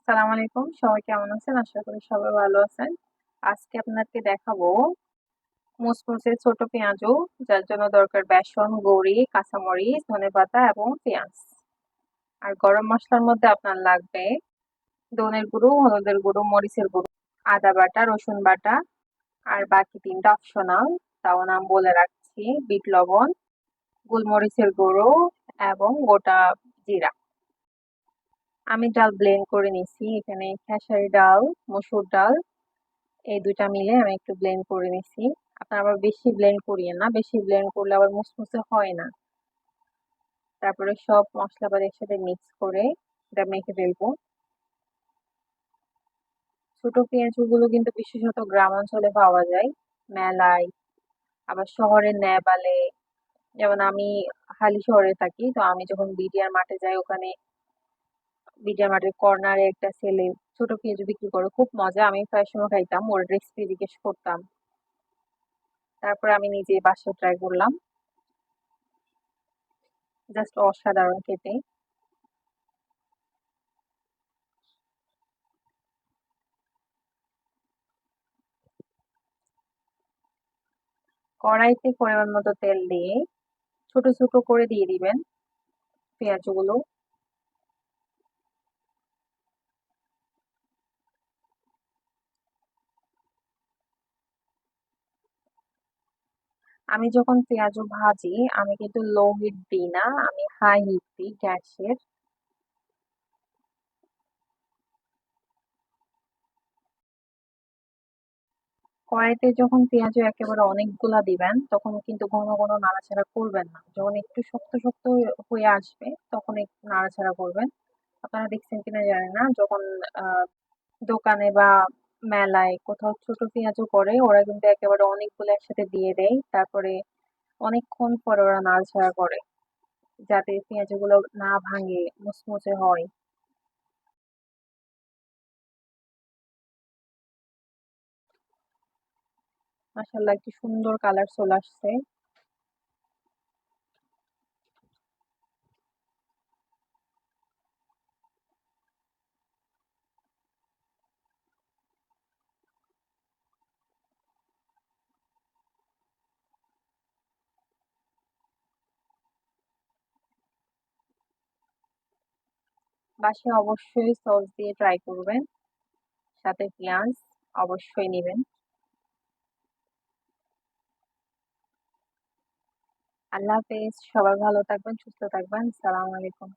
সালাম আলাইকুম, সবাই কেমন আছেন? আশা করি সবাই ভালো আছেন। আজকে আপনাকে দেখাবো মুসমুসে ছোট পেঁয়াজু, যার জন্য দরকার বেসন, বড়ি, কাঁচামরিচ, ধনেপাতা এবং পেঁয়াজ। আর গরম মশলার মধ্যে আপনার লাগবে ধনের গুঁড়ো, হলুদের গুঁড়ো, মরিচের গুঁড়ো, আদা বাটা, রসুন বাটা, আর বাকি তিনটা অপশনাল। তাও নাম বলে রাখছি: বিট লবণ, গোলমরিচের গুঁড়ো এবং গোটা জিরা। আমি ডাল ব্লেন্ড করে নিছি। এখানে খেসারি ডাল, মসুর ডাল, এই ২ টা মিলে আমি একটু ব্লেন্ড করে নিছি। আপনারা আবার বেশি ব্লেন্ড করিয়েন না। বেশি ব্লেন্ড করলে আবার মুসমুসে হয় না। তারপরে সব মসলাপাতি একসাথে মিক্স করে এটা মেখে ফেলবো। ছোট পেঁয়াজগুলো কিন্তু বিশেষত গ্রাম অঞ্চলে পাওয়া যায়, মেলায়, আবার শহরের ন্যাবালে। যেমন আমি হালি শহরে থাকি, তো আমি যখন বিডিআর মাঠে যাই, ওখানে বিডিআর মাঠের কর্নারে একটা ছেলে ছোট পেঁয়াজ বিক্রি করে, খুব মজা। আমি প্রায় সময় খাইতাম, ওর রেসিপি জিজ্ঞেস করতাম। তারপরে আমি নিজে বাসায় ট্রাই করলাম, জাস্ট অসাধারণ খেতে। কড়াইতে পরিমাণ মতো তেল দিয়ে ছোট ছোট করে দিয়ে দিবেন পেঁয়াজগুলো। আমি যখন পেঁয়াজ ভাজি, আমি কিন্তু লো হিট দিই না, আমি হাই হিট দিই গ্যাসের। কড়াইতে যখন পেঁয়াজ একেবারে অনেকগুলা দিবেন, তখন কিন্তু ঘন ঘন নাড়াচাড়া করবেন না। যখন একটু শক্ত শক্ত হয়ে আসবে, তখন একটু নাড়াচাড়া করবেন। আপনারা দেখছেন কিনা জানি না, যখন দোকানে বা মেলায় কোথাও ছোট পেঁয়াজও করে, ওরা কিন্তু একেবারে অনেকগুলো একসাথে দিয়ে দেয়। তারপরে অনেকক্ষণ পরে ওরা নাড়াচাড়া করে, যাতে পেঁয়াজগুলো না ভাঙে, মুচমুচে হয়। মাশাআল্লাহ, কি সুন্দর কালার চলে আসছে। বাসায় অবশ্যই সস দিয়ে ট্রাই করবেন, সাথে পেঁয়াজ অবশ্যই নিবেন। আল্লাহ হাফেজ, সবাই ভালো থাকবেন, সুস্থ থাকবেন। সালাম আলাইকুম।